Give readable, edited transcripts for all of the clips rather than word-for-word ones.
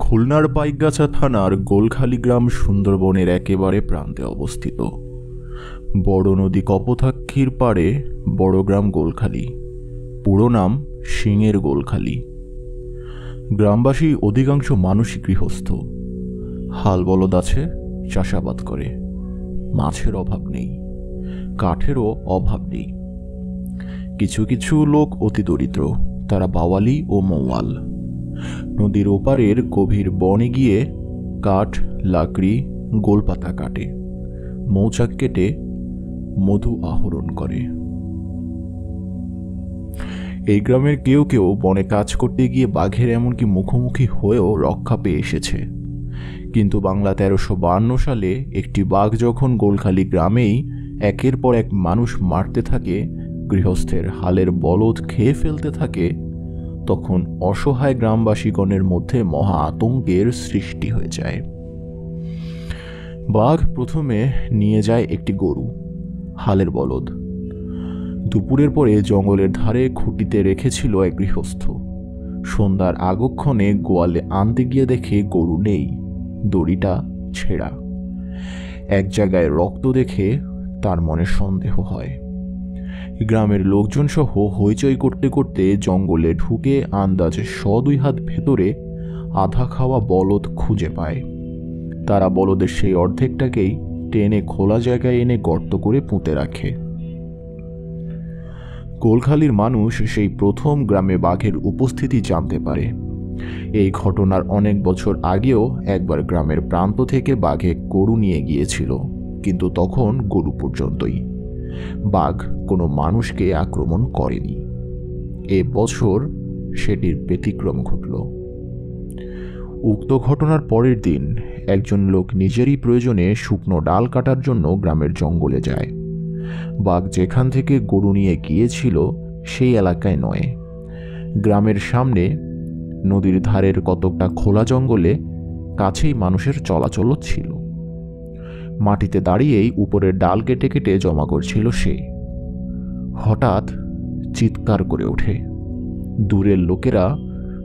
খুলনার পাইকগাছা থানার গোলখালী গ্রাম সুন্দরবনের একেবারে প্রান্তে অবস্থিত। বড় নদী কপোতাক্ষীর পাড়ে বড় গ্রাম গোলখালী, পুরো নাম সিংয়ের গোলখালী। গ্রামবাসী অধিকাংশ মানুষই গৃহস্থ, হাল বলদ আছে, চাষাবাদ করে। মাছের অভাব নেই, কাঠেরও অভাব নেই। কিছু কিছু লোক অতি দরিদ্র, তারা বাওয়ালি ও মৌয়াল। নদীর ওপারের গভীর বনে গিয়ে কাঠ, লাকড়ি, গোলপাতা কাটে, মৌচাক কেটে মধু আহরণ করে। এই গ্রামের কেউ কেউ বনে কাজ করতে গিয়ে বাঘের এমনকি মুখোমুখি হয়েও রক্ষা পেয়ে এসেছে। কিন্তু বাংলা 1352 সালে একটি বাঘ যখন গোলখালী গ্রামেই একের পর এক মানুষ মারতে থাকে, গৃহস্থের হালের বলদ খেয়ে ফেলতে থাকে, তখন অসহায় গ্রামবাসীগণের মধ্যে মহা আতঙ্কের সৃষ্টি হয়ে যায়। বাঘ প্রথমে নিয়ে যায় একটি গরু, হালের বলদ। দুপুরের পরে জঙ্গলের ধারে খুঁটিতে রেখেছিল এক গৃহস্থ। সন্ধ্যার আগক্ষণে গোয়ালে আনতে গিয়ে দেখে গরু নেই, দড়িটা ছেঁড়া। এক জায়গায় রক্ত দেখে তার মনে সন্দেহ হয়। গ্রামের লোকজন সহ হইচই করতে করতে জঙ্গলে ঢুকে আন্দাজে 100-2 হাত ভেতরে আধা খাওয়া বলদ খুঁজে পায়। তারা বলদের সেই অর্ধেকটাকেই টেনে খোলা জায়গায় এনে গর্ত করে পুঁতে রাখে। গোলখালীর মানুষ সেই প্রথম গ্রামে বাঘের উপস্থিতি জানতে পারে। এই ঘটনার অনেক বছর আগেও একবার গ্রামের প্রান্ত থেকে বাঘে গরু নিয়ে গিয়েছিল, কিন্তু তখন গরু পর্যন্তই। বাঘ কোনো মানুষকে আক্রমণ করেনি। এ বছর সেটির ব্যতিক্রম ঘটল। উক্ত ঘটনার পরের দিন একজন লোক নিজেরই প্রয়োজনে শুকনো ডাল কাটার জন্য গ্রামের জঙ্গলে যায়। বাঘ যেখান থেকে গরু নিয়ে গিয়েছিল সেই এলাকায় নয়, গ্রামের সামনে নদীর ধারের কতকটা খোলা জঙ্গলে কাছেই মানুষের চলাচল ছিল। মাটিতে দাঁড়িয়েই উপরের ডাল কেটে কেটে জমা করছিল সে। হঠাৎ চিৎকার করে ওঠে। দূরের লোকেরা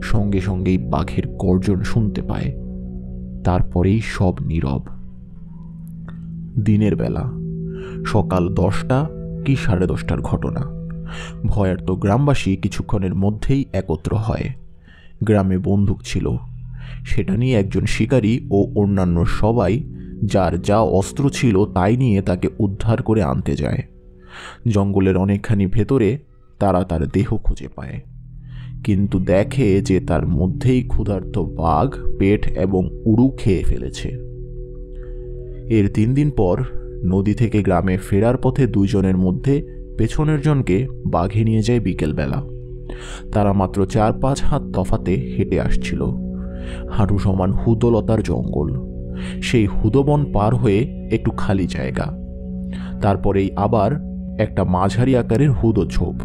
সঙ্গে সঙ্গেই বাঘের গর্জন শুনতে পায়। তারপরেই সব নীরব। দিনের বেলা, সকাল 10টা কি 10:30টার ঘটনা। ভয়ার্ত গ্রামবাসী কিছুক্ষণের মধ্যেই একত্র হয়। গ্রামে বন্দুক ছিল, সেটা নিয়ে একজন শিকারী ও অন্যান্য সবাই যার যা অস্ত্র ছিল তাই নিয়ে তাকে উদ্ধার করে আনতে যায়। জঙ্গলের অনেকখানি ভেতরে তারা তার দেহ খুঁজে পায়, কিন্তু দেখে যে তার মধ্যেই ক্ষুধার্ত বাঘ পেট এবং উড়ু খেয়ে ফেলেছে। এর 3 দিন পর নদী থেকে গ্রামে ফেরার পথে দুইজনের মধ্যে পেছনের জনকে বাঘে নিয়ে যায় বিকেলবেলা। তারা মাত্র 4-5 হাত তফাতে হেঁটে আসছিল। হাঁটু সমান হুদলতার জঙ্গল, সেই হুদবন পার হয়ে একটু খালি জায়গা, তারপরেই আবার একটা মাঝারি আকারের হুদো ঝোপ।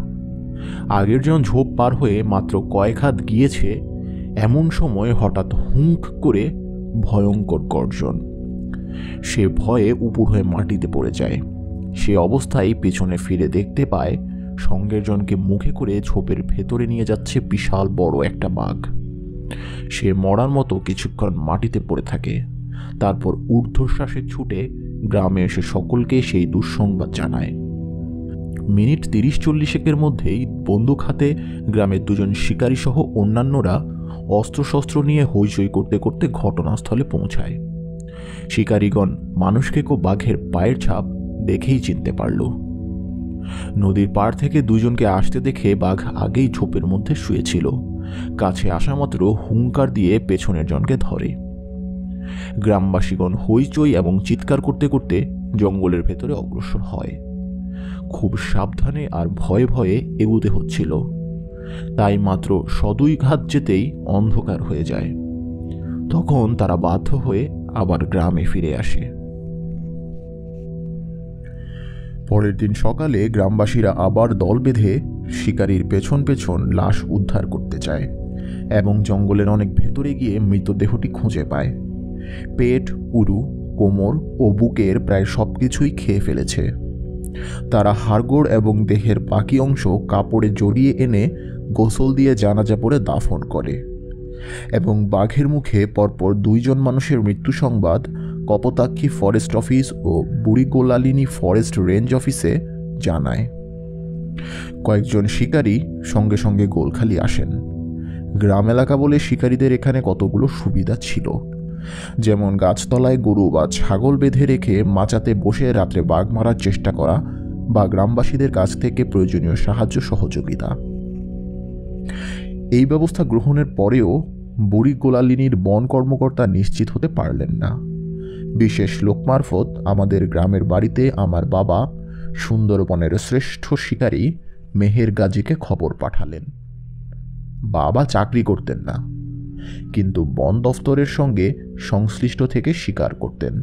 আগের জন ঝোপ পার হয়ে মাত্র কয়েক হাত গিয়েছে, এমন সময় হঠাৎ হুঙ্ক করে ভয়ঙ্কর গর্জন। সে ভয়ে উপুড় হয়ে মাটিতে পড়ে যায়। সে অবস্থায় পেছনে ফিরে দেখতে পায় সঙ্গের জনকে মুখে করে ঝোপের ভেতরে নিয়ে যাচ্ছে বিশাল বড় একটা বাঘ। সে মরার মতো কিছুক্ষণ মাটিতে পড়ে থাকে, তারপর ঊর্ধ্বশ্বাসে ছুটে গ্রামে এসে সকলকে সেই দুঃসংবাদ জানায়। মিনিট 30-40 মধ্যেই বন্দুক হাতে গ্রামের 2জন শিকারী সহ অন্যান্যরা অস্ত্রশস্ত্র নিয়ে হইচই করতে করতে ঘটনাস্থলে পৌঁছায়। শিকারীগণ মানুষকে কো বাঘের পায়ের ছাপ দেখেই চিনতে পারল। নদীর পাড় থেকে 2জনকে আসতে দেখে বাঘ আগেই ঝোপের মধ্যে শুয়েছিল। কাছে আসা মাত্র হুঙ্কার দিয়ে পেছনের জনকে ধরে। গ্রামবাসীগণ হইচই এবং চিৎকার করতে করতে জঙ্গলের ভেতরে অগ্রসর হয়। খুব সাবধানে আর ভয়ে ভয়ে এগুতে হচ্ছিল, তাই মাত্র 100-2 হাত যেতেই অন্ধকার হয়ে যায়। তখন তারা বাধ্য হয়ে আবার গ্রামে ফিরে আসে। পরের দিন সকালে গ্রামবাসীরা আবার দল বেঁধে শিকারীর পেছন পেছন লাশ উদ্ধার করতে চায় এবং জঙ্গলের অনেক ভেতরে গিয়ে মৃতদেহটি খুঁজে পায়। পেট, উরু, কোমর ও বুকের প্রায় সবকিছুই খেয়ে ফেলেছে। তারা হাড়গোড় এবং দেহের বাকি অংশ কাপড়ে জড়িয়ে এনে গোসল দিয়ে জানাজা পড়ে দাফন করে। এবং বাঘের মুখে পরপর 2 জন মানুষের মৃত্যু সংবাদ কপোতাক্ষী ফরেস্ট অফিস ও বুড়িগোলালিনী ফরেস্ট রেঞ্জ অফিসে জানায়। কয়েকজন শিকারী সঙ্গে সঙ্গে গোলখালি আসেন। গ্রাম এলাকা বলে শিকারীদের এখানে কতগুলো সুবিধা ছিল, যেমন গাছতলায় গরু বা ছাগল বেঁধে রেখে মাচাতে বসে রাত্রে বাঘ মারার চেষ্টা করা বা গ্রামবাসীদের কাছ থেকে প্রয়োজনীয় সাহায্য সহযোগিতা। এই ব্যবস্থা গ্রহণের পরেও বুড়ি গোলালিনীর বন কর্মকর্তা নিশ্চিত হতে পারলেন না। বিশেষ লোক মারফত আমাদের গ্রামের বাড়িতে আমার বাবা সুন্দরবনের শ্রেষ্ঠ শিকারী মেহের গাজীকে খবর পাঠালেন। বাবা চাকরি করতেন না, কিন্তু বন দফতরের সঙ্গে সংশ্লিষ্ট থেকে শিকার করতেন।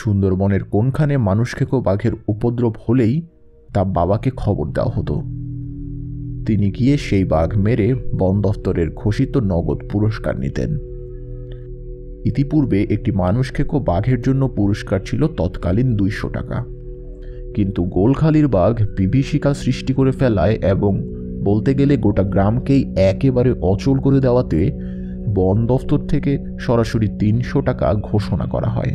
সুন্দরবনের কোনখানে মানুষখেকো বাঘের উপদ্রব হলেই তা বাবাকে খবর দেওয়া হতো। তিনি গিয়ে সেই বাঘ মেরে বন দফতরের ঘোষিত নগদ পুরস্কার নিতেন। ইতিপূর্বে একটি মানুষখেকো বাঘের জন্য পুরস্কার ছিল তৎকালীন 200 টাকা, কিন্তু গোলখালির বাঘ বিভীষিকা সৃষ্টি করে ফেলায় এবং বলতে গেলে গোটা গ্রামকেই একেবারে অচল করে দেওয়াতে বন দফতর থেকে সরাসরি 300 টাকা ঘোষণা করা হয়।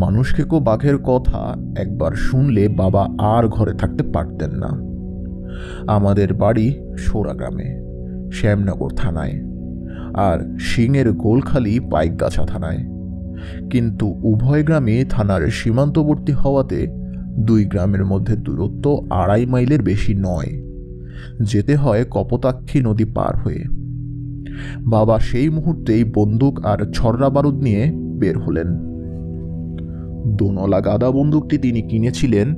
মানুষখেকো বাঘের কথা একবার শুনলে বাবা আর ঘরে থাকতে পারতেন না। আমাদের বাড়ি সোরা গ্রামে, শ্যামনগর থানায়, আর সিংয়ের গোলখালি পাইকগাছা থানায়, কিন্তু উভয় গ্রামে থানার সীমান্তবর্তী হওয়াতে 2 গ্রামের মধ্যে দূরত্ব 2.5 মাইলের বেশি নয়। যেতে হয় কপোতাক্ষী নদী পার হয়ে। বাবা সেই মুহূর্তেই বন্দুক আর ছড়রা বারুদ নিয়ে বের হলেন। দোনলা গাদা বন্দুকটি তিনি কিনেছিলেন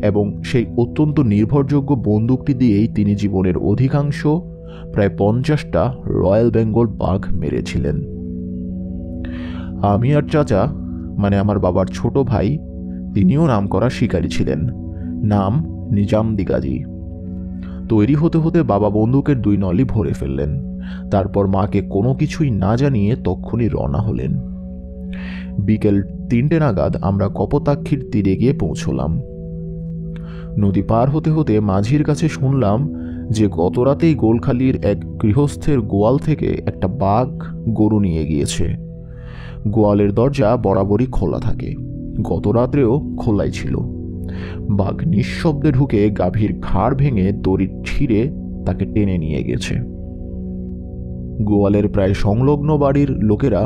এবং সেই অত্যন্ত নির্ভরযোগ্য বন্দুকটি দিয়েই তিনি জীবনের অধিকাংশ প্রায় 50টা রয়্যাল বেঙ্গল বাঘ মেরেছিলেন। আমি আর চাচা, মানে আমার বাবার ছোট ভাই, তিনিও নামকরা শিকারী ছিলেন, নাম নিজামদি গাজী। তৈরি হতে হতে বাবা বন্দুকের 2 নলি ভরে ফেললেন। তারপর মাকে কোনো কিছুই না জানিয়ে তক্ষুনি রওনা হলেন। বিকেল 3টে নাগাদ আমরা কপোতাক্ষীর তীরে গিয়ে পৌঁছলাম। নদী পার হতে হতে মাঝির কাছে শুনলাম যে গত রাতেই গোলখালির এক গৃহস্থের গোয়াল থেকে একটা বাঘ গরু নিয়ে গিয়েছে। গোয়ালের দরজা বরাবরই খোলা থাকে, গত রাত্রেও খোলাই ছিল। বাঘ নিঃশব্দে ঢুকে গাভীর ঘাড় ভেঙে দড়ি ছিঁড়ে তাকে টেনে নিয়ে গেছে। গোয়ালের প্রায় সংলগ্ন বাড়ির লোকেরা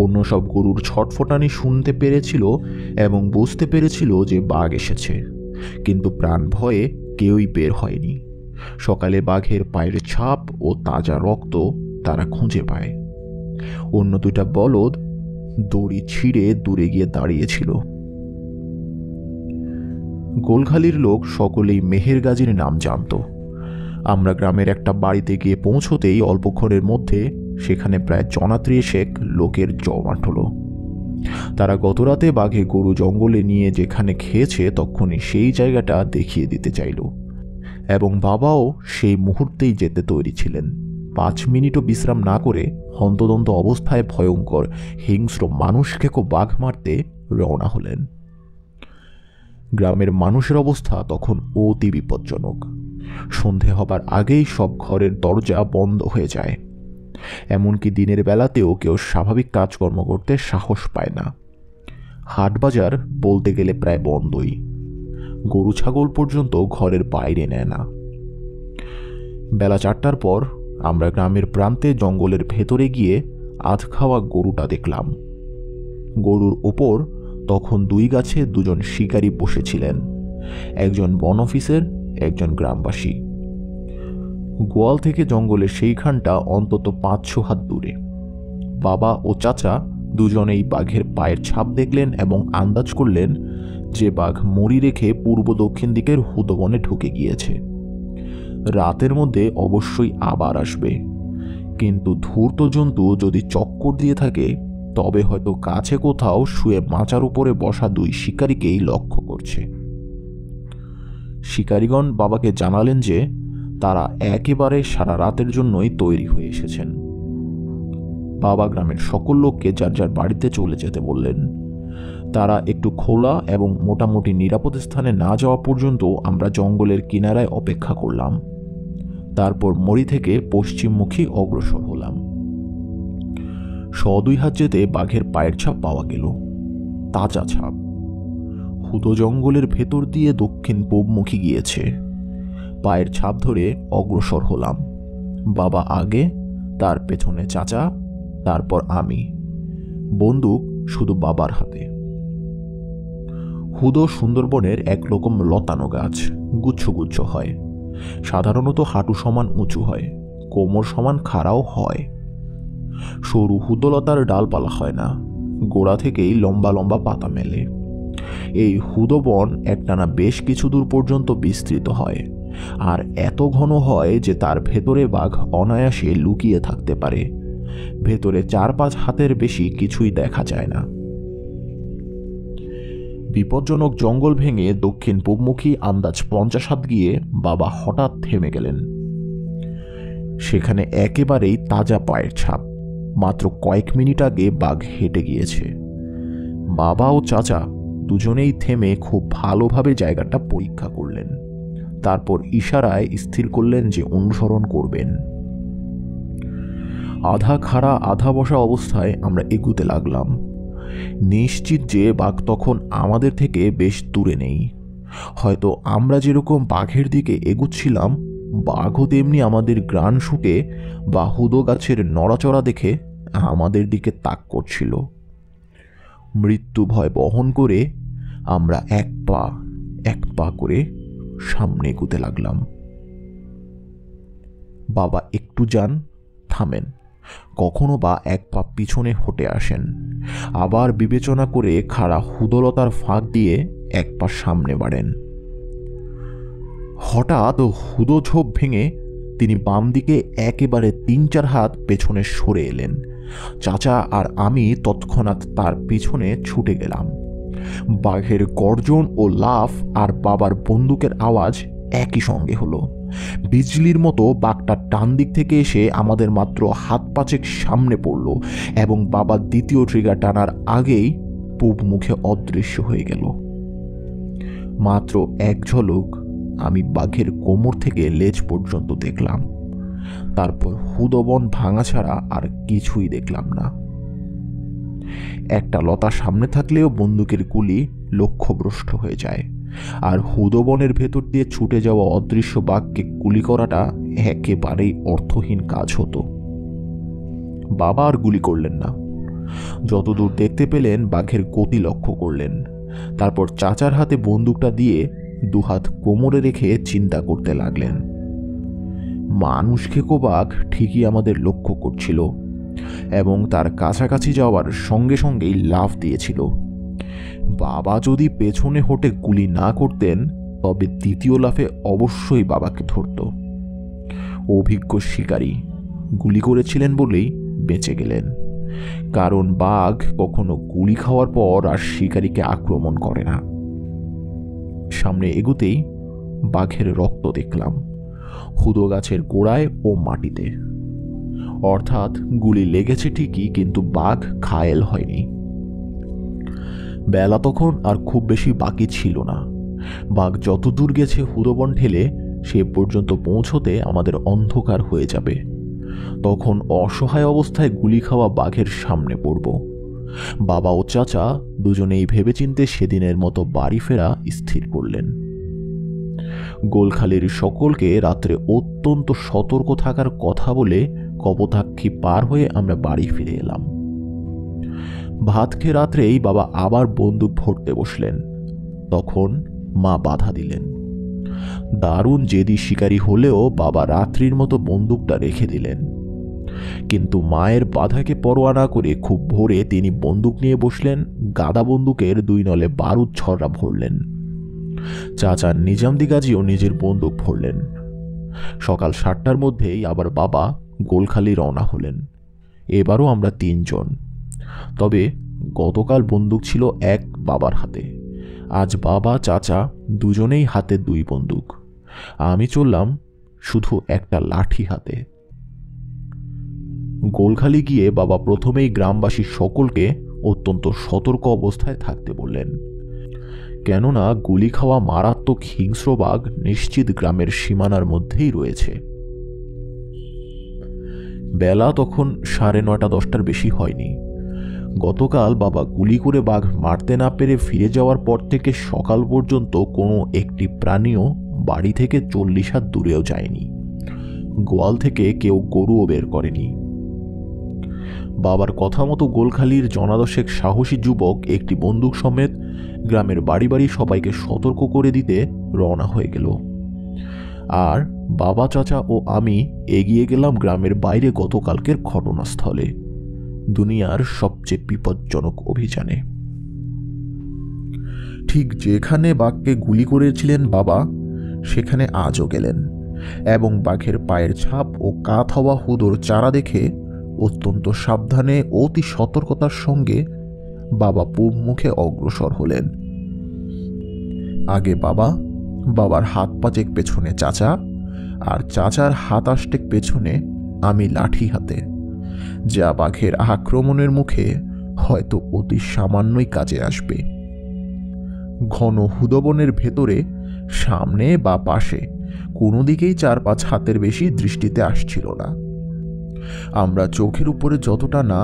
অন্য সব গরুর ছটফটানি শুনতে পেরেছিল এবং বুঝতে পেরেছিল যে বাঘ এসেছে, কিন্তু প্রাণ ভয়ে কেউই বের হয়নি। সকালে বাঘের পায়ের ছাপ ও তাজা রক্ত তারা খুঁজে পায়। অন্য 2টা বলদ দড়ি ছিঁড়ে দূরে গিয়ে দাঁড়িয়েছিল। গোলখালির লোক সকলেই মেহের গাজীর নাম জানত। আমরা গ্রামের একটা বাড়িতে গিয়ে পৌঁছতেই অল্পক্ষণের মধ্যে সেখানে প্রায় 30 লোকের জমাট হলো। তারা গতরাতে বাঘে গরু জঙ্গলে নিয়ে যেখানে খেয়েছে তখনই সেই জায়গাটা দেখিয়ে দিতে চাইল, এবং বাবাও সেই মুহূর্তেই যেতে তৈরি ছিলেন। 5 মিনিটও বিশ্রাম না করে হন্তদন্ত অবস্থায় ভয়ঙ্কর হিংস্র মানুষখেকো বাঘ মারতে রওনা হলেন। গ্রামের মানুষের অবস্থা তখন অতি বিপজ্জনক। সন্ধে হবার আগেই সব ঘরের দরজা বন্ধ হয়ে যায়। এমনকি দিনের বেলাতেও কেউ স্বাভাবিক কাজকর্ম করতে সাহস পায় না। হাট বাজার বলতে গেলে প্রায় বন্ধই। গরু ছাগল পর্যন্ত ঘরের বাইরে নেয় না। বেলা 4টার পর আমরা গ্রামের প্রান্তে জঙ্গলের ভেতরে গিয়ে আধ খাওয়া গরুটা দেখলাম। গরুর ওপর তখন 2 গাছে 2 জন শিকারী বসেছিলেন, একজন বন অফিসার, একজন গ্রামবাসী। গোয়াল থেকে জঙ্গলের সেইখানটা অন্তত 500 হাত দূরে। বাবা ও চাচা দুজনেই বাঘের পায়ের ছাপ দেখলেন এবং আন্দাজ করলেন যে বাঘ মরি রেখে পূর্ব দক্ষিণ দিকের হুদবনে ঢুকে গিয়েছে। রাতের মধ্যে অবশ্যই আবার আসবে, কিন্তু ধূর্ত জন্তু যদি চক্কর দিয়ে থাকে তবে হয়তো কাছে কোথাও শুয়ে মাচার উপরে বসা 2 শিকারীকেই লক্ষ্য করছে। শিকারীগণ বাবাকে জানালেন যে তারা একেবারে সারা রাতের জন্যই তৈরি হয়ে এসেছেন। বাবা গ্রামের সকল লোককে যার যার বাড়িতে চলে যেতে বললেন। তারা একটু খোলা এবং মোটামুটি নিরাপদ স্থানে না যাওয়া পর্যন্ত আমরা জঙ্গলের কিনারায় অপেক্ষা করলাম। তারপর মরি থেকে পশ্চিমমুখী অগ্রসর হলাম। 100-2 হাত যেতে বাঘের পায়ের ছাপ পাওয়া গেল, তাজা ছাপ। হুদো জঙ্গলের ভেতর দিয়ে দক্ষিণ পূবমুখী গিয়েছে। পায়ের ছাপ ধরে অগ্রসর হলাম। বাবা আগে, তার পেছনে চাচা, তারপর আমি। বন্দুক শুধু বাবার হাতে। হুদো সুন্দরবনের একরকম লতানো গাছ, গুচ্ছ গুচ্ছ হয়। সাধারণত হাঁটু সমান উঁচু হয়, কোমর সমান খাড়াও হয়। সরু হুদলতার ডালপালা হয় না, গোড়া থেকেই লম্বা লম্বা পাতা মেলে। এই হুদো বন একটানা বেশ কিছু দূর পর্যন্ত বিস্তৃত হয়, আর এত ঘন হয় যে তার ভেতরে বাঘ অনায়াসে লুকিয়ে থাকতে পারে। ভেতরে 4-5 হাতের বেশি কিছুই দেখা যায় না। বিপজ্জনক জঙ্গল ভেঙে দক্ষিণ পূবমুখী আন্দাজ 50 হাত গিয়ে বাবা হঠাৎ থেমে গেলেন। সেখানে একেবারেই তাজা পায়ের ছাপ। মাত্র কয়েক মিনিট আগে বাঘ হেঁটে গিয়েছে। বাবা ও চাচা দুজনেই থেমে খুব ভালোভাবে জায়গাটা পরীক্ষা করলেন। তারপর ইশারায় স্থির করলেন যে অনুসরণ করবেন। আধা খাড়া আধা বসা অবস্থায় আমরা এগুতে লাগলাম, নিশ্চিত যে বাঘ তখন আমাদের থেকে বেশ দূরে নেই। হয়তো আমরা যেরকম বাঘের দিকে এগুচ্ছিলাম, বাঘও তেমনি আমাদের গ্রাণ শুকে বা হুদো গাছের নড়াচড়া দেখে আমাদের দিকে তাক করছিল। মৃত্যু ভয় বহন করে আমরা এক পা করে সামনে এগুতে লাগলাম। বাবা একটু যান, থামেন, কখনো বা এক পা পিছনে হটে আসেন, আবার বিবেচনা করে খাড়া হুদলতার ফাঁক দিয়ে এক পা সামনে বাড়েন। হঠাৎ হুদো ঝোপ ভেঙে তিনি বাম দিকে একেবারে 3-4 হাত পেছনে সরে এলেন। চাচা আর আমি তৎক্ষণাৎ তার পিছনে ছুটে গেলাম। বাঘের গর্জন ও লাফ আর বাবার বন্দুকের আওয়াজ একই সঙ্গে হলো। বিজলির মতো বাঘটা ডান দিক থেকে এসে আমাদের মাত্র হাত 5 সামনে পড়ল এবং বাবার দ্বিতীয় ট্রিগার টানার আগেই পূব মুখে অদৃশ্য হয়ে গেল। মাত্র এক ঝলক আমি বাঘের কোমর থেকে লেজ পর্যন্ত দেখলাম। তারপর হুদবন ভাঙা ছাড়া আর কিছুই দেখলাম না। একটা লতা সামনে থাকলেও বন্দুকের গুলি লক্ষ্যভ্রষ্ট হয়ে যায়, আর হুদবনের ভেতর দিয়ে ছুটে যাওয়া অদৃশ্য বাঘকে গুলি করাটা একেবারেই অর্থহীন কাজ হতো। বাবা আর গুলি করলেন না। যতদূর দেখতে পেলেন বাঘের গতি লক্ষ্য করলেন। তারপর চাচার হাতে বন্দুকটা দিয়ে 2 হাত কোমরে রেখে চিন্তা করতে লাগলেন। মানুষ খেকো বাঘ ঠিকই আমাদের লক্ষ্য করছিল এবং তার কাছাকাছি যাওয়ার সঙ্গে সঙ্গেই লাফ দিয়েছিল। বাবা যদি পেছনে হটে গুলি না করতেন, তবে দ্বিতীয় লাফে অবশ্যই বাবাকে ধরত। অভিজ্ঞ শিকারী গুলি করেছিলেন বলেই বেঁচে গেলেন, কারণ বাঘ কখনো গুলি খাওয়ার পর আর শিকারীকে আক্রমণ করে না। সামনে এগুতেই বাঘের রক্ত দেখলাম, হুদো গাছের গোড়ায় ও মাটিতে। অর্থাৎ গুলি লেগেছে ঠিকই, কিন্তু বাঘ ঘায়েল হয়নি। বেলা তখন আর খুব বেশি বাকি ছিল না। বাঘ যত দূর গেছে হুদোবন ঠেলে, সে পর্যন্ত পৌঁছতে আমাদের অন্ধকার হয়ে যাবে। তখন অসহায় অবস্থায় গুলি খাওয়া বাঘের সামনে পড়ব। বাবা ও চাচা দুজনেই ভেবেচিন্তে সেদিনের মতো বাড়ি ফেরা স্থির করলেন। গোলখালির সকলকে রাত্রে অত্যন্ত সতর্ক থাকার কথা বলে কপোতাক্ষী পার হয়ে আমরা বাড়ি ফিরে এলাম। ভাত খেয়ে রাত্রেই বাবা আবার বন্দুক ভরতে বসলেন। তখন মা বাধা দিলেন। দারুণ জেদি শিকারী হলেও বাবা রাত্রির মতো বন্দুকটা রেখে দিলেন। কিন্তু মায়ের বাধাকে পরোয়া না করে খুব ভোরে তিনি বন্দুক নিয়ে বসলেন। গাদা বন্দুকের 2 নলে বারুদ ছড়া ভরলেন। চাচা নিজামদি গাজীও নিজের বন্দুক ভরলেন। সকাল 7টার মধ্যেই আবার বাবা গোলখালি রওনা হলেন। এবারও আমরা 3 জন। তবে গতকাল বন্দুক ছিল এক বাবার হাতে, আজ বাবা চাচা দুজনেই হাতে 2 বন্দুক। আমি চললাম শুধু একটা লাঠি হাতে। গোলখালি গিয়ে বাবা প্রথমেই গ্রামবাসী সকলকে অত্যন্ত সতর্ক অবস্থায় থাকতে বললেন, কেননা গুলি খাওয়া মারাত্মক হিংস্র বাঘ নিশ্চিত গ্রামের সীমানার মধ্যেই রয়েছে। বেলা তখন 9:30-10টার বেশি হয়নি। গতকাল বাবা গুলি করে বাঘ মারতে না পেরে ফিরে যাওয়ার পর থেকে সকাল পর্যন্ত কোনো একটি প্রাণীও বাড়ি থেকে 40 হাত দূরেও যায়নি। গোয়াল থেকে কেউ গরুও বের করেনি। বাবার কথা মতো গোলখালির জনাদশেক সাহসী যুবক একটি বন্দুক সমেত গ্রামের বাড়ি বাড়ি সবাইকে সতর্ক করে দিতে রওনা হয়ে গেল। আর বাবা, চাচা ও আমি এগিয়ে গেলাম গ্রামের বাইরে গতকালকের ঘটনাস্থলে, দুনিয়ার সবচেয়ে বিপজ্জনক অভিযানে। ঠিক যেখানে বাঘকে গুলি করেছিলেন বাবা, সেখানে আজও গেলেন এবং বাঘের পায়ের ছাপ ও কাত হওয়া হুদোর চারা দেখে অত্যন্ত সাবধানে অতি সতর্কতার সঙ্গে বাবা পূব মুখে অগ্রসর হলেন। আগে বাবা, বাবার হাত পাচেক পেছনে চাচা, আর চাচার হাত আষ্টেক পেছনে আমি লাঠি হাতে, যা বাঘের আক্রমণের মুখে হয়তো অতি সামান্যই কাজে আসবে। ঘন হুদবনের ভেতরে সামনে বা পাশে কোনো দিকেই 4-5 হাতের বেশি দৃষ্টিতে আসছিল না। আমরা চোখের উপরে যতটা না,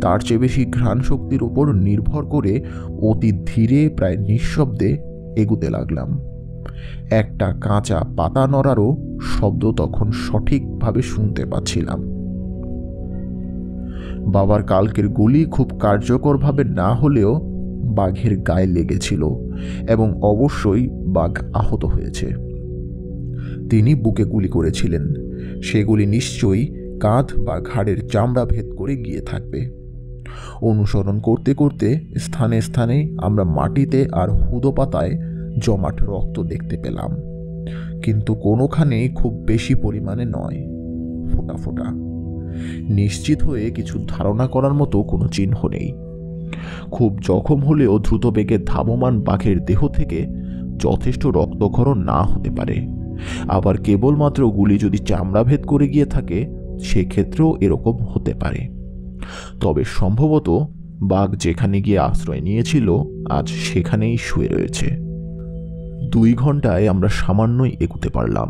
তার চেয়ে বেশি ঘ্রাণ শক্তির উপর নির্ভর করে অতি ধীরে প্রায় নিঃশব্দে এগুতে লাগলাম। একটা কাঁচা পাতা নড়ারও শব্দ তখন সঠিকভাবে শুনতে পাচ্ছিলাম। বাবার কালকের গুলি খুব কার্যকরভাবে না হলেও বাঘের গায়ে লেগেছিল এবং অবশ্যই বাঘ আহত হয়েছে। তিনি বুকে গুলি করেছিলেন, সেগুলি নিশ্চয়ই কাঁধ বা ঘাড়ের চামড়া ভেদ করে গিয়ে থাকবে। অনুসরণ করতে করতে স্থানে স্থানে আমরা মাটিতে আর হুদো পাতায় জমাট রক্ত দেখতে পেলাম, কিন্তু কোনোখানেই খুব বেশি পরিমাণে নয়, ফোঁটা ফোঁটা। নিশ্চিত হয়ে কিছু ধারণা করার মতো কোনো চিহ্ন নেই। খুব জখম হলেও দ্রুত বেগে ধাবমান বাঘের দেহ থেকে যথেষ্ট রক্তক্ষরণ না হতে পারে। আবার কেবলমাত্র গুলি যদি চামড়া ভেদ করে গিয়ে থাকে, সেক্ষেত্রেও এরকম হতে পারে। তবে সম্ভবত বাঘ যেখানে গিয়ে আশ্রয় নিয়েছিল আজ সেখানেই শুয়ে রয়েছে। 2 ঘন্টায় আমরা সামান্যই এগুতে পারলাম।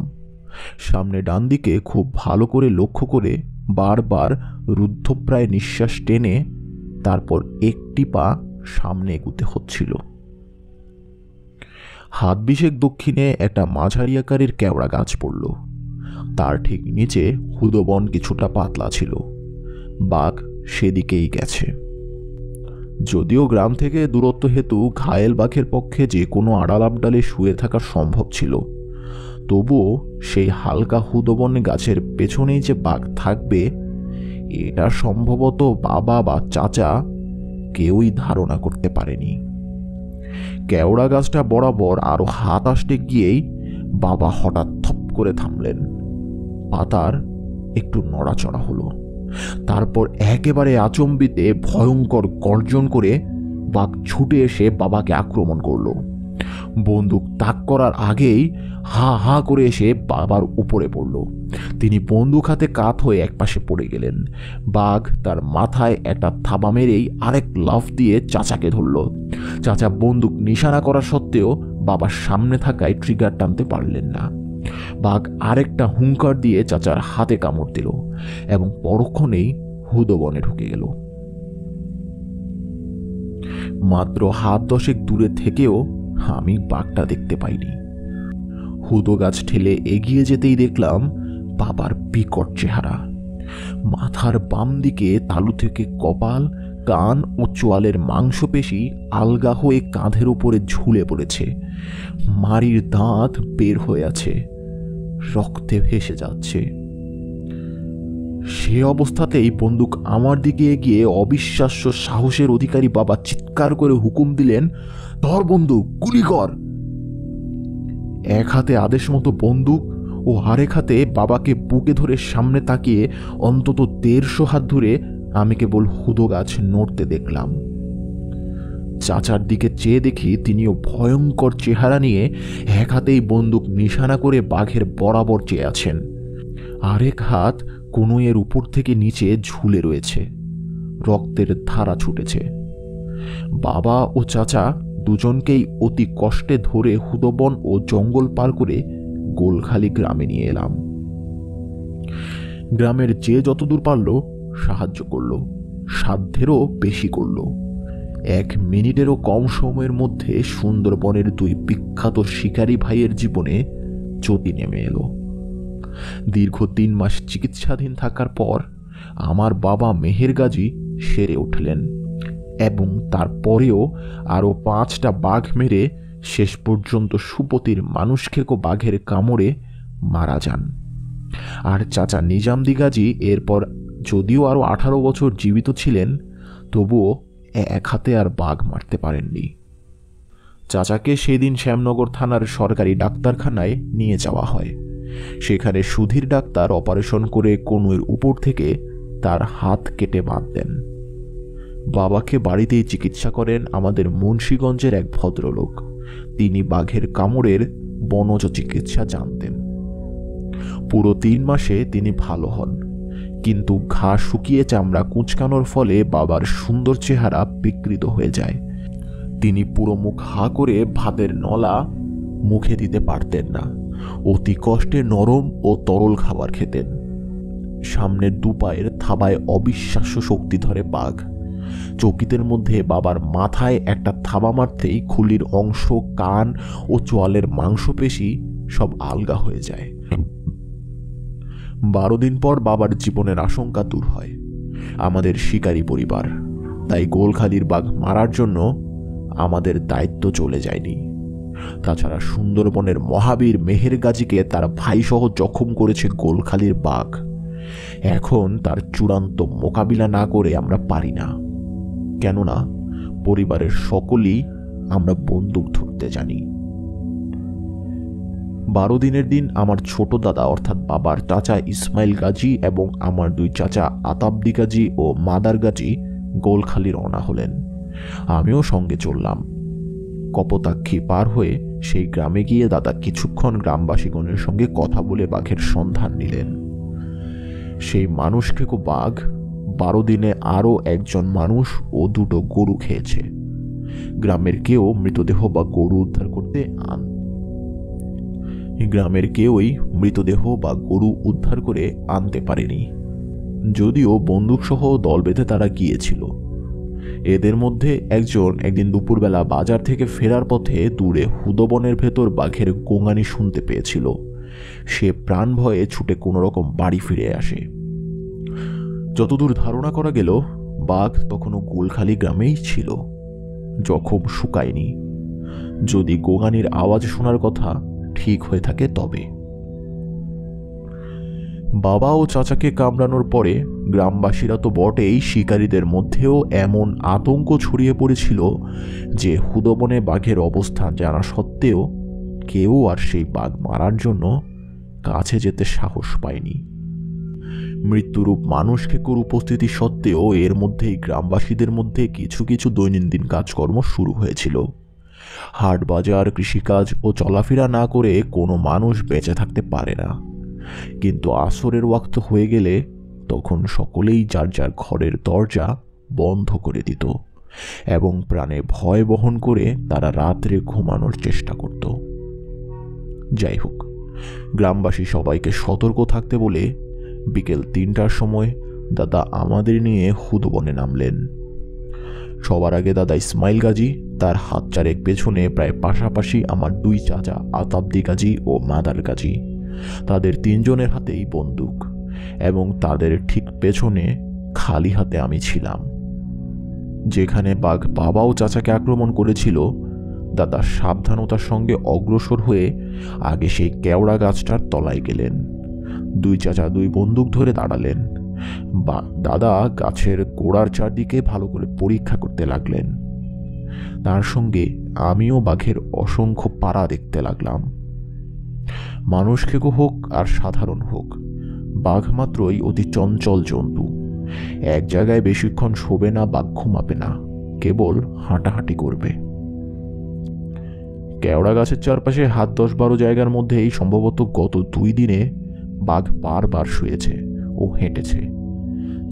সামনে ডান দিকে খুব ভালো করে লক্ষ্য করে বারবার রুদ্ধপ্রায় নিঃশ্বাস টেনে তারপর একটি পা সামনে এগুতে হচ্ছিল। হাত বিশেক দক্ষিণে একটা মাঝারি আকারের কেওড়া গাছ পড়ল। তার ঠিক নিচে হুদবন কিছুটা পাতলা ছিল। বাঘ সেদিকেই গেছে। যদিও গ্রাম থেকে দূরত্ব হেতু ঘায়েল বাঘের পক্ষে যে কোনো আড়াল আবডালে শুয়ে থাকা সম্ভব ছিল, তবুও সেই হালকা হুদবন গাছের পেছনেই যে বাঘ থাকবে, এটা সম্ভবত বাবা বা চাচা কেউই ধারণা করতে পারেনি। কেওড়া গাছটা বরাবর আরো হাত আসতে গিয়েই বাবা হঠাৎ থপ করে থামলেন। পাতার একটু নড়াচড়া হলো। তারপর একেবারে আচম্বিতে ভয়ঙ্কর গর্জন করে বাঘ ছুটে এসে বাবাকে আক্রমণ করলো। বন্দুক তাক করার আগেই হা হা করে এসে বাবার উপরে পড়ল। তিনি বন্দুক হাতে কাত হয়ে একপাশে পড়ে গেলেন। বাঘ তার মাথায় একটা থাবা মেরেই আরেক লাফ দিয়ে চাচাকে ধরল। চাচা বন্দুক নিশানা করা সত্ত্বেও বাবার সামনে থাকায় ট্রিগার টানতে পারলেন না। বাঘ আরেকটা হুঙ্কার দিয়ে চাচার হাতে কামড় দিল এবং পরক্ষণেই হুদবনে ঢুকে গেল। মাত্র হাত 10 দূরে থেকেও আমি বাঘটা দেখতে পাইনি। হুদো গাছ ঠেলে এগিয়ে যেতেই দেখলাম বাবার বিকট চেহারা। মাথার বাম দিকে তালু থেকে কপাল, কান ও চোয়ালের মাংসপেশি আলগা হয়ে কাঁধের উপরে ঝুলে পড়েছে। মাড়ির দাঁত বের হয়ে আছে, রক্তে ভেসে যাচ্ছে। সে অবস্থাতেই বন্দুক আমার দিকে এগিয়ে অবিশ্বাস্য সাহসের অধিকারী বাবা চিৎকার করে হুকুম দিলেন, ধর বন্দুক, গুলি কর। এক হাতে আদেশ মতো বন্দুক ও আরেক হাতে বাবাকে বুকে ধরে সামনে তাকিয়ে অন্তত 150 হাত ধরে আমি কেবল হুদো গাছ নড়তে দেখলাম। চাচার দিকে চেয়ে দেখি তিনিও ভয়ঙ্কর চেহারা নিয়ে এক হাতেই বন্দুক নিশানা করে বাঘের বরাবর চেয়ে আছেন। আরেক হাত কনুইয়ের উপর থেকে নিচে ঝুলে রয়েছে। রক্তের ধারা ছুটেছে। বাবা ও চাচা দুজনকেই অতি কষ্টে ধরে হুদবন ও জঙ্গল পার করে গোলখালি গ্রামে নিয়ে এলাম। গ্রামের যে যতদূর পারল সাহায্য করল, সাধ্যেরও বেশি করল। 1 মিনিটেরও কম সময়ের মধ্যে সুন্দরবনের 2 বিখ্যাত শিকারী ভাইয়ের জীবনে জ্যোতি নেমে এলো। দীর্ঘ 3 মাস চিকিৎসাধীন থাকার পর আমার বাবা মেহের গাজী সেরে উঠলেন এবং তারপরেও আরও 5টা বাঘ মেরে শেষ পর্যন্ত সুপতির মানুষ খেকো বাঘের কামড়ে মারা যান। আর চাচা নিজামদি গাজী এরপর যদিও আরও 18 বছর জীবিত ছিলেন, তবুও এক হাতে আর বাঘ মারতে পারেননি। চাচাকে সেদিন শ্যামনগর থানার সরকারি ডাক্তারখানায় নিয়ে যাওয়া হয়। সেখানে সুধীর ডাক্তার অপারেশন করে কনুইয়ের উপর থেকে তার হাত কেটে বাদ দেন। বাবাকে বাড়িতেই চিকিৎসা করেন আমাদের মুন্সিগঞ্জের এক ভদ্রলোক। তিনি বাঘের কামড়ের বনজ চিকিৎসা জানতেন। পুরো 3 মাসে তিনি ভালো হন, কিন্তু ঘা শুকিয়ে চামড়া কুঁচকানোর ফলে বাবার সুন্দর চেহারা বিকৃত হয়ে যায়। তিনি পুরো মুখ হা করে ভাতের নলা মুখে দিতে পারতেন না। অতি কষ্টে নরম ও তরল খাবার খেতেন। সামনের 2 পায়ের থাবায় অবিশ্বাস্য শক্তি ধরে বাঘ। চকিতের মধ্যে বাবার মাথায় একটা থাবা মারতেই খুলির অংশ, কান ও চোয়ালের মাংসপেশি সব আলগা হয়ে যায়। 12 দিন পর বাবার জীবনের আশঙ্কা দূর হয়। আমাদের শিকারী পরিবার, তাই গোলখালির বাঘ মারার জন্য আমাদের দায়িত্ব চলে যায়নি। তাছাড়া সুন্দরবনের মহাবীর মেহের গাজীকে তার ভাইসহ জখম করেছে গোলখালির বাঘ। এখন তার চূড়ান্ত মোকাবিলা না করে আমরা পারি না, কেননা পরিবারের সকলেই আমরা বন্দুক ধরতে জানি। 12 দিনের দিন আমার ছোট দাদা অর্থাৎ বাবার চাচা ইসমাইল গাজী এবং আমার 2 চাচা আতাবদি গাজী ও মাদার গাজী গোলখালি রওনা হলেন। আমিও সঙ্গে চললাম। কপোতাক্ষী পার হয়ে সেই গ্রামে গিয়ে দাদা কিছুক্ষণ গ্রামবাসীগণের সঙ্গে কথা বলে বাঘের সন্ধান নিলেন। সেই মানুষ খেকো বাঘ 12 দিনে আরও 1জন মানুষ ও 2টো গরু খেয়েছে। গ্রামের কেউ মৃতদেহ বা গরু উদ্ধার করতে করে আনতে পারেনি, যদিও বন্দুকসহ দল বেঁধে তারা গিয়েছিল। এদের মধ্যে একজন একদিন দুপুরবেলা বাজার থেকে ফেরার পথে দূরে হুদবনের ভেতর বাঘের গোঙানি শুনতে পেয়েছিল। সে প্রাণ ভয়ে ছুটে কোনো রকম বাড়ি ফিরে আসে। যতদূর ধারণা করা গেল, বাঘ তখনও গোলখালি গ্রামেই ছিল, জখম শুকায়নি, যদি গোঙানির আওয়াজ শোনার কথা ঠিক হয়ে থাকে তবে। বাবা ও চাচাকে কামড়ানোর পরে গ্রামবাসীরা তো বটেই, শিকারীদের মধ্যেও এমন আতঙ্ক ছড়িয়ে পড়েছিল যে হুদবনে বাঘের অবস্থান জানা সত্ত্বেও কেউ আর সেই বাঘ মারার জন্য কাছে যেতে সাহস পায়নি। মৃত্যুরূপ মানুষ খেকোর উপস্থিতি সত্ত্বেও এর মধ্যেই গ্রামবাসীদের মধ্যে কিছু কিছু দৈনন্দিন কাজকর্ম শুরু হয়েছিল। হাট বাজার, কৃষিকাজ ও চলাফেরা না করে কোনো মানুষ বেঁচে থাকতে পারে না, কিন্তু আসরের ওয়াক্ত হয়ে গেলে তখন সকলেই যার যার ঘরের দরজা বন্ধ করে দিত এবং প্রাণে ভয় বহন করে তারা রাত্রে ঘুমানোর চেষ্টা করত। যাই হোক, গ্রামবাসী সবাইকে সতর্ক থাকতে বলে বিকেল 3টার সময় দাদা আমাদের নিয়ে হুদবনে নামলেন। সবার আগে দাদা ইসমাইল গাজী, তার হাত চারেক পেছনে প্রায় পাশাপাশি আমার 2 চাচা আতাবদি গাজী ও মাদার গাজী। তাদের 3 জনের হাতেই বন্দুক এবং তাদের ঠিক পেছনে খালি হাতে আমি ছিলাম। যেখানে বাঘ বাবা ও চাচাকে আক্রমণ করেছিল, দাদা সাবধানতার সঙ্গে অগ্রসর হয়ে আগে সেই কেওড়া গাছটার তলায় গেলেন। 2 চাচা 2 বন্দুক ধরে দাঁড়ালেন। দাদা গাছের গোড়ার চারদিকে ভালো করে পরীক্ষা করতে লাগলেন। তার সঙ্গে আমিও বাঘের অসংখ্য পাড়া দেখতে লাগলাম। মানুষ খেকো হোক আর সাধারণ হোক, বাঘ মাত্রই অতি চঞ্চল জন্তু। এক জায়গায় বেশিক্ষণ শোবে না বা ঘুমাবে না, কেবল হাঁটাহাঁটি করবে। কেওড়া গাছের চারপাশে 10-12 জায়গার মধ্যেই সম্ভবত গত 2 দিনে বাঘ বারবার শুয়েছে ও হেঁটেছে।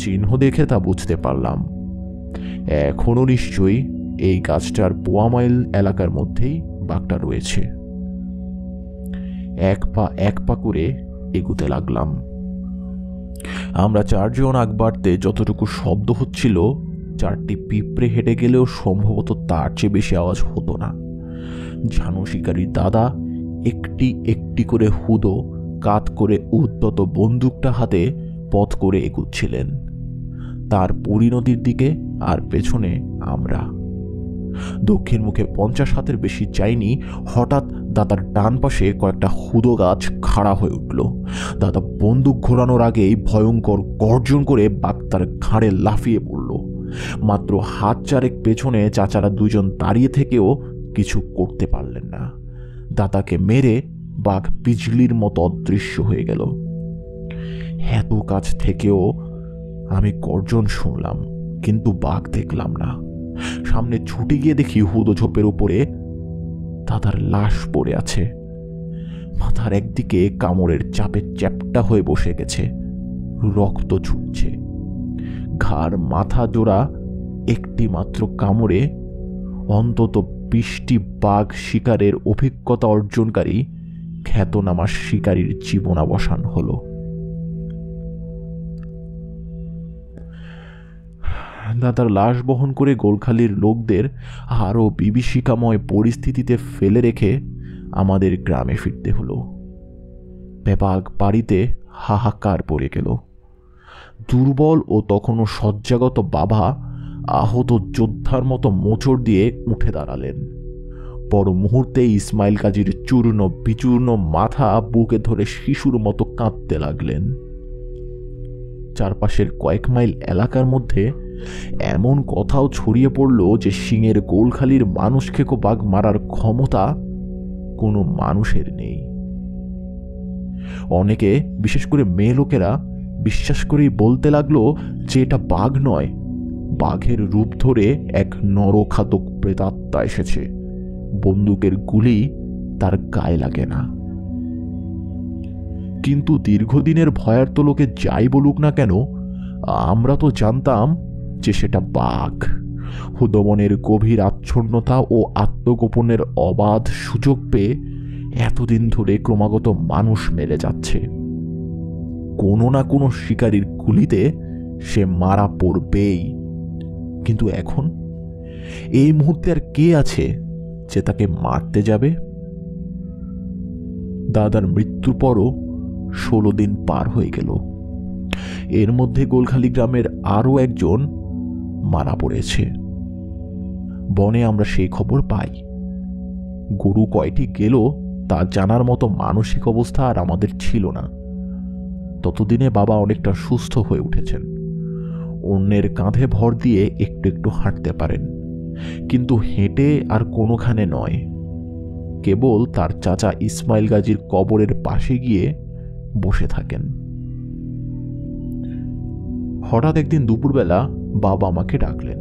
চিহ্ন দেখে তা বুঝতে পারলাম, এখনো নিশ্চয়ই এই গাছটার 1 মাইল এলাকার মধ্যেই বাঘটা রয়েছে। এক পা করে এগুতে লাগলাম। আমরা চারজন আগ বাড়তে যতটুকু শব্দ হচ্ছিল, 4টি পিঁপড়ে হেঁটে গেলেও সম্ভবত তার চেয়ে বেশি আওয়াজ হতো না। ঝানু শিকারীর দাদা একটি একটি করে হুদো কাত করে উদ্যত বন্দুকটা হাতে পথ করে এগুচ্ছিলেন, তার পরিণতির দিকে, আর পেছনে আমরা। দক্ষিণ মুখে 50 হাতের বেশি যায়নি, হঠাৎ দাদার ডান পাশে কয়েকটা হুদো গাছ খাড়া হয়ে উঠল। দাদা বন্দুক ঘোরানোর আগেই ভয়ঙ্কর গর্জন করে বাঘ তার ঘাড়ে লাফিয়ে পড়ল। মাত্র হাত চারেক পেছনে চাচারা দুজন দাঁড়িয়ে থেকেও কিছু করতে পারলেন না। দাদাকে মেরে বাঘ বিজলির মতো অদৃশ্য হয়ে গেল। এত কাছ থেকেও আমি গর্জন শুনলাম, কিন্তু বাঘ দেখলাম না। সামনে ছুটে গিয়ে দেখি হুদো ঝোপের উপরে দাদার লাশ পড়ে আছে। মাথার একদিকে কামড়ের চাপে চ্যাপ্টা হয়ে বসে গেছে, রক্ত ছুটছে। ঘাড় মাথা জোড়া একটি মাত্র কামড়ে অন্তত 20টি বাঘ শিকারের অভিজ্ঞতা অর্জনকারী খ্যাতনামা শিকারীর জীবনাবসান হল। দাদার লাশ বহন করে গোলখালির লোকদের আরও বিভীষিকাময় পরিস্থিতিতে ফেলে রেখে আমাদের গ্রামে ফিরতে হলো। ব্যাপক বাড়িতে হাহাকার পড়ে গেল। দুর্বল ও তখনও শয্যাগত বাবা আহত যোদ্ধার মতো মোচড় দিয়ে উঠে দাঁড়ালেন। পর মুহূর্তে ইসমাইল কাজীর চূর্ণ বিচূর্ণ মাথা বুকে ধরে শিশুর মতো কাঁদতে লাগলেন। চারপাশের কয়েক মাইল এলাকার মধ্যে এমন কথাও ছড়িয়ে পড়ল যে সিংয়ের গোলখালির মানুষ খেকো বাঘ মারার ক্ষমতা কোনো মানুষের নেই। অনেকে, বিশেষ করে মেয়ে লোকেরা, বিশ্বাস করেই বলতে লাগলো যে এটা বাঘ নয়, বাঘের রূপ ধরে এক নরখাতক প্রেতাত্মা এসেছে। বন্দুকের গুলি তার গায়ে লাগে না। কিন্তু দীর্ঘদিনের ভয়ার্ত লোকে যাই বলুক না কেন, আমরা তো জানতাম যে সেটা বাঘ। হুদবনের গভীর আচ্ছন্নতা ও আত্মগোপনের অবাধ সুযোগ পেয়ে এতদিন ধরে ক্রমাগত মানুষ মেরে যাচ্ছে। কোনো না কোনো শিকারীর গুলিতে সে মারা পড়বেই। কিন্তু এখন এই মুহূর্তে আর কে আছে যে তাকে মারতে যাবে? দাদার মৃত্যুর পরও 16 দিন পার হয়ে গেল। এর মধ্যে গোলখালি গ্রামের আরও একজন মারা পড়েছে। বনে আমরা সেই খবর পাই। গরু কয়টি গেল তা জানার মতো মানসিক অবস্থা আর আমাদের ছিল না। ততদিনে বাবা অনেকটা সুস্থ হয়ে উঠেছেন। অন্যের কাঁধে ভর দিয়ে একটু একটু হাঁটতে পারেন, কিন্তু হেঁটে আর কোনোখানে নয়। কেবল তার চাচা ইসমাইল গাজীর কবরের পাশে গিয়ে বসে থাকেন। হঠাৎ একদিন দুপুরবেলা বাবা আমাকে ডাকলেন।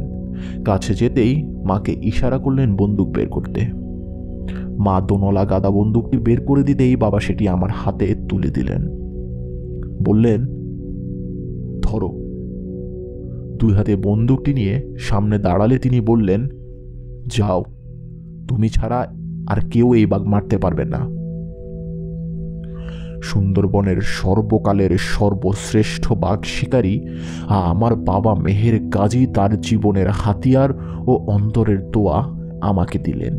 কাছে যেতেই মাকে ইশারা করলেন বন্দুক বের করতে। মা দোনলা গাদা বন্দুকটি বের করে দিতেই বাবা সেটি আমার হাতে তুলে দিলেন। বললেন, ধরো। 2 হাতে বন্দুকটি নিয়ে সামনে দাঁড়ালে তিনি বললেন, যাও, তুমি ছাড়া আর কেউ এই বাঘ মারতে পারবে না। সুন্দরবনের সর্বকালের সর্বশ্রেষ্ঠ বাঘ শিকারী আমার বাবা মেহের গাজী তার জীবনের হাতিয়ার ও অন্তরের দোয়া আমাকে দিলেন।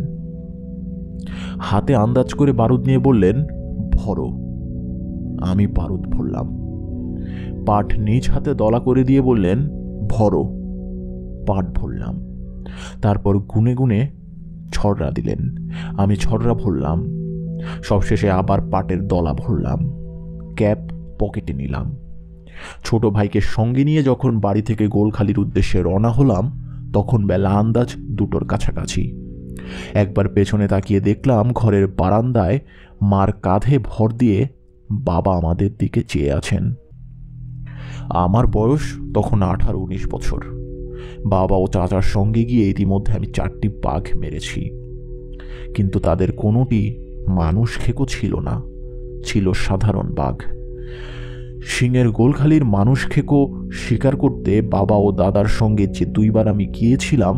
হাতে আন্দাজ করে বারুদ নিয়ে বললেন, ভরো। আমি বারুদ ভরলাম। পাট নিজ হাতে দলা করে দিয়ে বললেন, ভরো। পাট ভরলাম। তারপর গুনে গুনে ছড়রা দিলেন। আমি ছড়রা ভরলাম। সবশেষে আবার পাটের দলা ভরলাম। ক্যাপ পকেটে নিলাম। ছোট ভাইকে সঙ্গে নিয়ে যখন বাড়ি থেকে গোলখালির উদ্দেশ্যে রওনা হলাম, তখন বেলা আন্দাজ 2টোর কাছাকাছি। একবার পেছনে তাকিয়ে দেখলাম ঘরের বারান্দায় মার কাঁধে ভর দিয়ে বাবা আমাদের দিকে চেয়ে আছেন। আমার বয়স তখন 18-19 বছর। বাবা ও চাচার সঙ্গে গিয়ে ইতিমধ্যে আমি 4টি বাঘ মেরেছি, কিন্তু তাদের কোনোটি মানুষ খেকো ছিল না, ছিল সাধারণ বাঘ। সিংয়ের গোলখালির মানুষ খেকো শিকার করতে বাবা ও দাদার সঙ্গে যে 2বার আমি গিয়েছিলাম,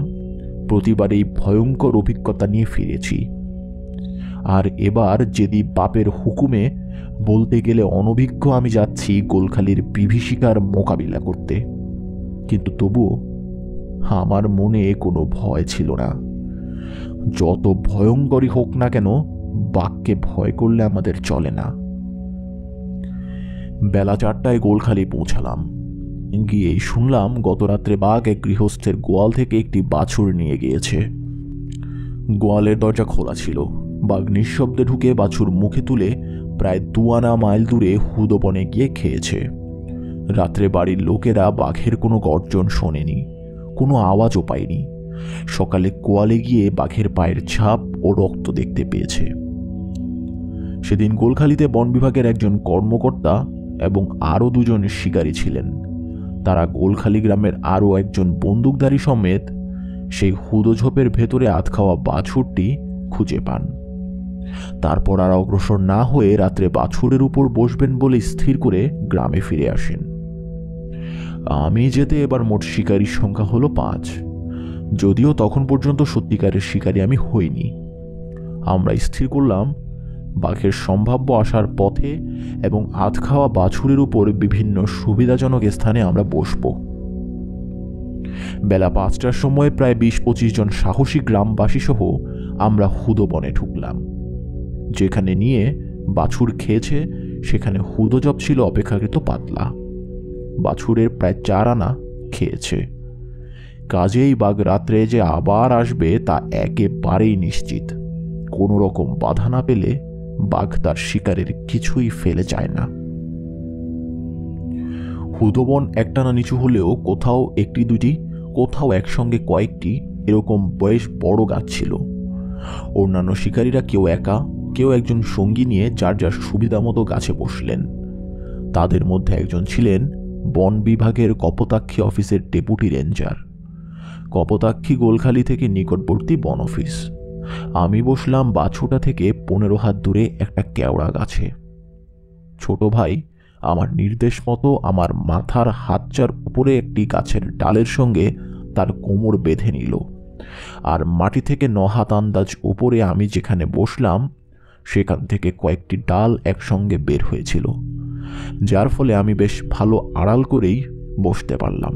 প্রতিবার এই ভয়ঙ্কর অভিজ্ঞতা নিয়ে ফিরেছি। আর এবার যেদি বাপের হুকুমে বলতে গেলে অনভিজ্ঞ আমি যাচ্ছি গোলখালির বিভীষিকার মোকাবিলা করতে, কিন্তু তবুও আমার মনে কোনো ভয় ছিল না। যত ভয়ঙ্করই হোক না কেন, বাঘকে ভয় করলে আমাদের চলে না। বেলা 4টায় গোলখালি পৌঁছালাম। গিয়েই শুনলাম গত রাত্রে বাঘ এক গৃহস্থের গোয়াল থেকে একটি বাছুর নিয়ে গিয়েছে। গোয়ালের দরজা খোলা ছিল। বাঘ নিঃশব্দে ঢুকে বাছুর মুখে তুলে প্রায় 2 আনা মাইল দূরে হুদবনে গিয়ে খেয়েছে। রাত্রে বাড়ির লোকেরা বাঘের কোনো গর্জন শোনেনি, কোনো আওয়াজও পায়নি। সকালে গোয়ালে গিয়ে বাঘের পায়ের ছাপ ও রক্ত দেখতে পেয়েছে। সেদিন গোলখালিতে বন বিভাগের একজন কর্মকর্তা এবং আরও 2 জন শিকারী ছিলেন। তারা গোলখালি গ্রামের আরও একজন বন্দুকধারী সমেত সেই হুদোঝোপের ভেতরে আধখাওয়া বাছুরটি খুঁজে পান। তারপর আর অগ্রসর না হয়ে রাত্রে বাছুরের উপর বসবেন বলে স্থির করে গ্রামে ফিরে আসেন। আমি যেতে এবার মোট শিকারীর সংখ্যা হলো 5, যদিও তখন পর্যন্ত সত্যিকারের শিকারী আমি হইনি। আমরা স্থির করলাম বাঘের সম্ভাব্য আসার পথে এবং আধখাওয়া বাছুরের উপর বিভিন্ন সুবিধাজনক স্থানে আমরা বসব। বেলা 5টার সময় প্রায় 20-25 জন সাহসী গ্রামবাসী সহ আমরা হুদবনে ঢুকলাম। যেখানে নিয়ে বাছুর খেয়েছে সেখানে হুদোজপ ছিল অপেক্ষাকৃত পাতলা। বাছুরের প্রায় 4 আনা খেয়েছে। কাজেই বাঘ রাত্রে যে আবার আসবে তা একেবারেই নিশ্চিত। কোনো রকম বাধা না পেলে বাঘ তার শিকারের কিছুই ফেলে যায় না। হুদবন একটানা নিচু হলেও কোথাও 1-2টি, কোথাও একসঙ্গে কয়েকটি এরকম বেশ বড় গাছ ছিল। অন্যান্য শিকারীরা কেউ একা, কেউ একজন সঙ্গী নিয়ে যার যার সুবিধা মতো গাছে বসলেন। তাদের মধ্যে একজন ছিলেন বন বিভাগের কপোতাক্ষী অফিসের ডেপুটি রেঞ্জার। কপোতাক্ষী গোলখালি থেকে নিকটবর্তী বন অফিস। আমি বসলাম বাছুটা থেকে 15 হাত দূরে একটা কেওড়া গাছে। ছোট ভাই আমার নির্দেশ মতো আমার মাথার হাতচার উপরে একটি গাছের ডালের সঙ্গে তার কোমর বেঁধে নিল, আর মাটি থেকে 9 হাত আন্দাজ উপরে আমি যেখানে বসলাম সেখান থেকে কয়েকটি ডাল একসঙ্গে বের হয়েছিল, যার ফলে আমি বেশ ভালো আড়াল করেই বসতে পারলাম।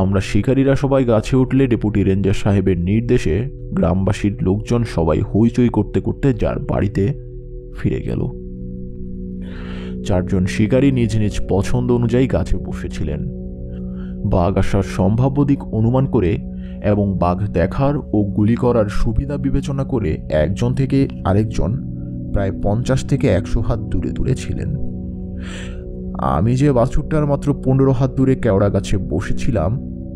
আমরা শিকারীরা সবাই গাছে উঠলে ডেপুটি রেঞ্জার সাহেবের নির্দেশে গ্রামবাসীর লোকজন সবাই হইচই করতে করতে যার বাড়িতে ফিরে গেল। 4 জন শিকারী নিজ নিজ পছন্দ অনুযায়ী গাছে বসেছিলেন। বাঘ আসার সম্ভাব্য দিক অনুমান করে এবং বাঘ দেখার ও গুলি করার সুবিধা বিবেচনা করে একজন থেকে আরেকজন প্রায় 50 থেকে 100 হাত দূরে দূরে ছিলেন। আমি যে বাছুরটার মাত্র 15 হাত দূরে কেওড়া গাছে বসেছিলাম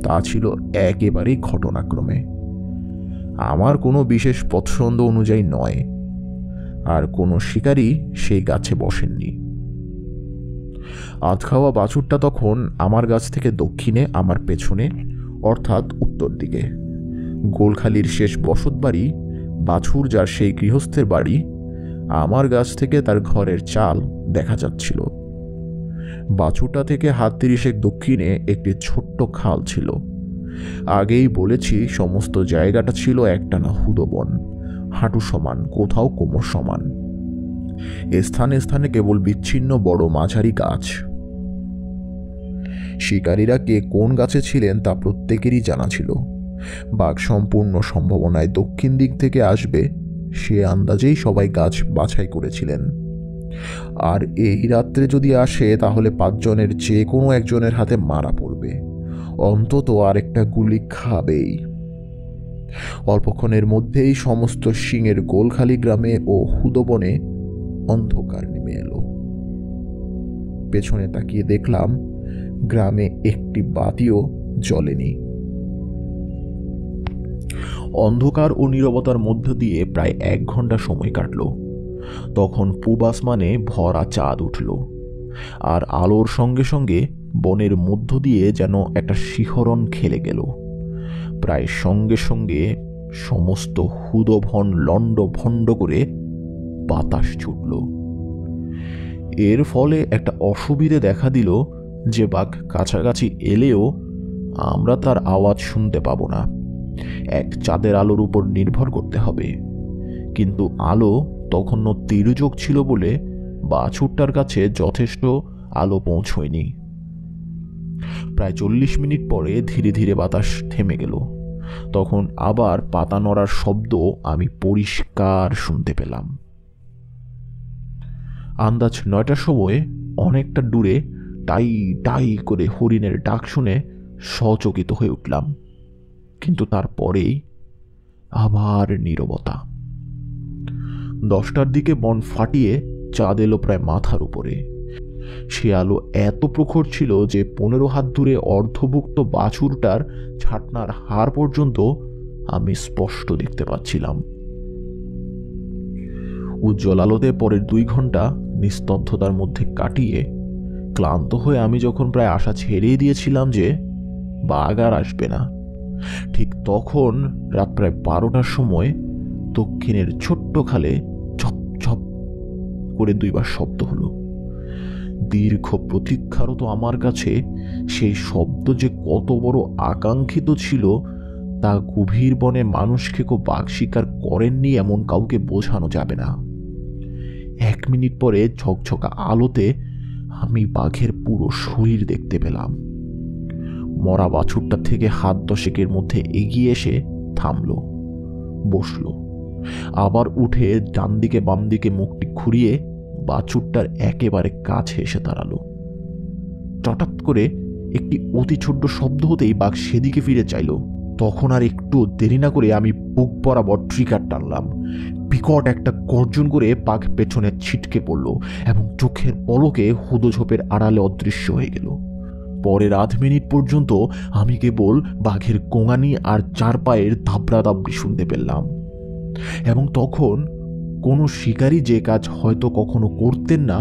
তা ছিল একেবারেই ঘটনাক্রমে। আমার কোনো বিশেষ পছন্দ অনুযায়ী নয়, আর কোনো শিকারী সেই গাছে বসেননি। আধখাওয়া বাছুরটা তখন আমার গাছ থেকে দক্ষিণে আমার পেছনে, অর্থাৎ উত্তর দিকে। গোলখালির শেষ বসত বাড়ি, বাছুর যার সেই গৃহস্থের বাড়ি, আমার গাছ থেকে তার ঘরের চাল দেখা যাচ্ছিল। বাছুরটা থেকে হাত 30 দক্ষিণে একটি ছোট্ট খাল ছিল। আগেই বলেছি সমস্ত জায়গাটা ছিল একটানা হুদবন, হাঁটু সমান, কোথাও কোমর সমান। স্থানে স্থানে কেবল বিচ্ছিন্ন বড় মাঝারি গাছ। শিকারীরা কে কোন গাছে ছিলেন তা প্রত্যেকেরই জানা ছিল। বাঘ সম্পূর্ণ সম্ভাবনায় দক্ষিণ দিক থেকে আসবে সে আন্দাজেই সবাই গাছ বাছাই করেছিলেন। আর এই রাত্রে যদি আসে তাহলে 5 জনের যে কোনো একজনের হাতে মারা পড়বে, অন্তত আরেকটা গুলি খাবেই। অল্পক্ষণের মধ্যেই সমস্ত সিংয়ের গোলখালি গ্রামে ও হুদবনে অন্ধকার নেমে এলো। পেছনে তাকিয়ে দেখলাম গ্রামে একটি বাতিও জ্বলেনি। অন্ধকার ও নীরবতার মধ্য দিয়ে প্রায় 1 ঘন্টা সময় কাটল। তখন পূব আসমানে ভরা চাঁদ উঠল, আর আলোর সঙ্গে সঙ্গে বনের মধ্য দিয়ে যেন একটা শিহরণ খেলে গেল। প্রায় সঙ্গে সঙ্গে সমস্ত হুদবন লণ্ড ভণ্ড করে বাতাস ছুটল। এর ফলে একটা অসুবিধে দেখা দিল যে বাঘ কাছাকাছি এলেও আমরা তার আওয়াজ শুনতে পাবো না। এক চাঁদের আলোর উপর নির্ভর করতে হবে, কিন্তু আলো তখনও তির্যক ছিল বলে বাছুরটার কাছে যথেষ্ট আলো পৌঁছয়নি। প্রায় 40 মিনিট পরে ধীরে ধীরে বাতাস থেমে গেল। তখন আবার পাতা নড়ার শব্দ আমি পরিষ্কার শুনতে পেলাম। আন্দাজ 9টার সময় অনেকটা দূরে টাই টাই করে হরিণের ডাক শুনে সচকিত হয়ে উঠলাম, কিন্তু তারপরেই আবার নীরবতা। 10টার দিকে বন ফাটিয়ে চাঁদ এলো প্রায় মাথার উপরে। সে আলো এত প্রখর ছিল যে 15 হাত দূরে অর্ধভুক্ত বাছুরটার ছাটনার হাড় পর্যন্ত আমি স্পষ্ট দেখতে পাচ্ছিলাম। উজ্জ্বল আলোতে পরের 2 ঘন্টা নিস্তব্ধতার মধ্যে কাটিয়ে ক্লান্ত হয়ে আমি যখন প্রায় আশা ছেড়েই দিয়েছিলাম যে বাঘ আর আসবে না, ঠিক তখন রাত প্রায় 12টার সময় দক্ষিণের ছোট্ট খালে ঝপ ঝপ করে 2 বার শব্দ হলো। দীর্ঘ প্রতীক্ষারত আমার কাছে সেই শব্দ যে কত বড় আকাঙ্ক্ষিত ছিল তা গভীর বনে মানুষ খেকো বাঘ শিকার করেননি এমন কাউকে বোঝানো যাবে না। 1 মিনিট পরে ঝকঝকা আলোতে আমি বাঘের পুরো শরীর দেখতে পেলাম। মরা বাছুরটা থেকে হাত 10 মধ্যে এগিয়ে এসে থামল, বসল, আবার উঠে ডান দিকে বাম দিকে মুখটি ঘুরিয়ে বাছুরটার একেবারে কাছে এসে দাঁড়ালো। হঠাৎ করে একটি অতি ছোট্ট শব্দ হতেই বাঘ সেদিকে ফিরে চাইল। তখন আর একটু দেরি না করে আমি বুক বরাবর ট্রিগার টানলাম। বিকট একটা গর্জন করে বাঘ পেছনে ছিটকে পড়ল এবং চোখের পলকে হুদোঝোপের আড়ালে অদৃশ্য হয়ে গেল। পরের 8 মিনিট পর্যন্ত আমি কেবল বাঘের গোঙানি আর 4 পায়ের দাবড়াদাবড়ি শুনতে পেলাম। এবং তখন কোনো শিকারী যে কাজ হয়তো কখনো করতেন না,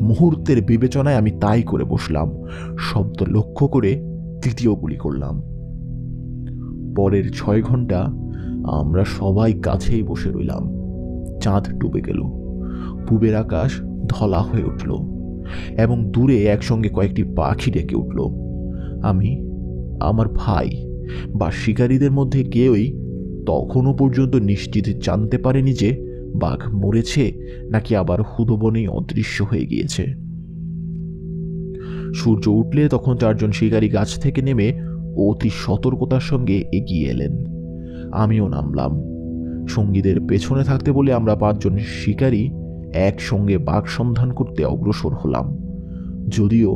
মুহূর্তের বিবেচনায় আমি তাই করে বসলাম। শব্দ লক্ষ্য করে 3য় গুলি করলাম। পরের 6 ঘন্টা আমরা সবাই কাছেই বসে রইলাম। চাঁদ ডুবে গেল, পূবের আকাশ ধলা হয়ে উঠল এবং দূরে একসঙ্গে কয়েকটি পাখি ডেকে উঠল। আমি, আমার ভাই বা শিকারীদের মধ্যে কেউই তখনও পর্যন্ত নিশ্চিত জানতে পারেনি যে বাঘ মরেছে নাকি আবার হুদবনেই অদৃশ্য হয়ে গিয়েছে। সূর্য উঠলে তখন 4 জন শিকারী গাছ থেকে নেমে অতি সতর্কতার সঙ্গে এগিয়ে এলেন। আমিও নামলাম। সঙ্গীদের পেছনে থাকতে বলে আমরা 5 জন শিকারী একসঙ্গে বাঘ সন্ধান করতে অগ্রসর হলাম, যদিও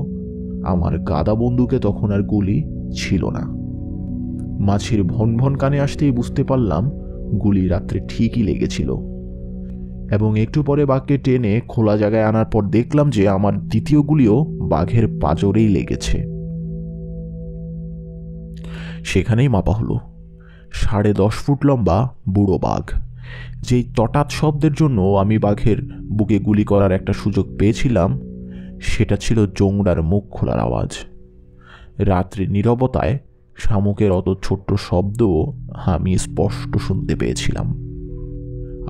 আমার গাদা বন্দুকে তখন আর গুলি ছিল না। মাছির ভন ভন কানে আসতেই বুঝতে পারলাম গুলি রাত্রে ঠিকই লেগেছিল। এবং একটু পরে বাঘকে টেনে খোলা জায়গায় আনার পর দেখলাম যে আমার 2য় গুলিও বাঘের পাঁজরেই লেগেছে। সেখানেই মাপা হলো 10.5 ফুট লম্বা বুড়ো বাঘ। যেই তটাৎ শব্দের জন্য আমি বাঘের বুকে গুলি করার একটা সুযোগ পেয়েছিলাম, সেটা ছিল জোংড়ার মুখ খোলার আওয়াজ। রাত্রির নীরবতায় শামুকের অত ছোট্ট শব্দও আমি স্পষ্ট শুনতে পেয়েছিলাম।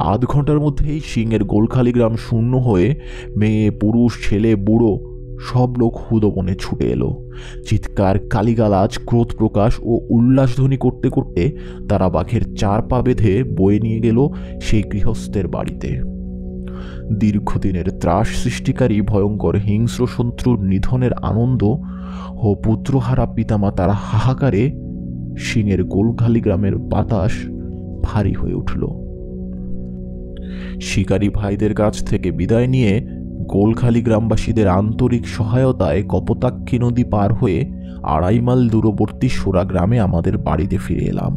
8 ঘন্টার মধ্যেই সিংহের গোলখালি গ্রাম শূন্য হয়ে মেয়ে, পুরুষ, ছেলে, বুড়ো সব লোক হুদবনে ছুটে এলো। চিৎকার, গালিগালাজ, ক্রোধ প্রকাশ ও উল্লাসধ্বনি করতে করতে তারা বাঘের 4 পা বেঁধে বয়ে নিয়ে গেল সেই গৃহস্থের বাড়িতে। দীর্ঘদিনের ত্রাস সৃষ্টিকারী ভয়ঙ্কর হিংস্র শত্রুর নিধনের আনন্দ ও পুত্রহারা পিতামাতার হাহাকারে সিংহের গোলখালি গ্রামের বাতাস ভারী হয়ে উঠল। শিকারী ভাইদের কাছ থেকে বিদায় নিয়ে গোলখালি গ্রামবাসীদের আন্তরিক সহায়তায় কপোতাক্ষী নদী পার হয়ে 2.5 মাইল দূরবর্তী সোরা গ্রামে আমাদের বাড়িতে ফিরে এলাম।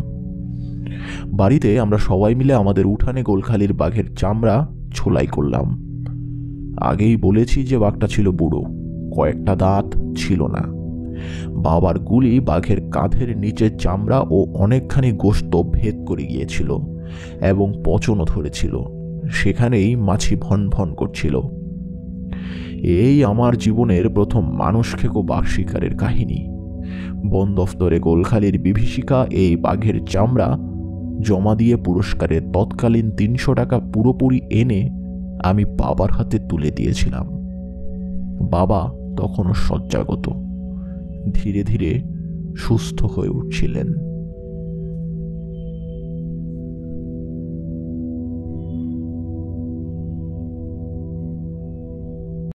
বাড়িতে আমরা সবাই মিলে আমাদের উঠানে গোলখালির বাঘের চামড়া ছোলাই করলাম। আগেই বলেছি যে বাঘটা ছিল বুড়ো, কয়েকটা দাঁত ছিল না। বাবার গুলি বাঘের কাঁধের নিচের চামড়া ও অনেকখানি গোশত ভেদ করে গিয়েছিল এবং পচনও ধরেছিল। সেখানেই মাছি ভন ভন করছিল। এই আমার জীবনের প্রথম মানুষ খেকো বাঘ শিকারের কাহিনী। বন দফতরে গোলখালির বিভীষিকা এই বাঘের চামড়া জমা দিয়ে পুরস্কারের তৎকালীন 300 টাকা পুরোপুরি এনে আমি বাবার হাতে তুলে দিয়েছিলাম। বাবা তখনও শয্যাগত, ধীরে ধীরে সুস্থ হয়ে উঠছিলেন।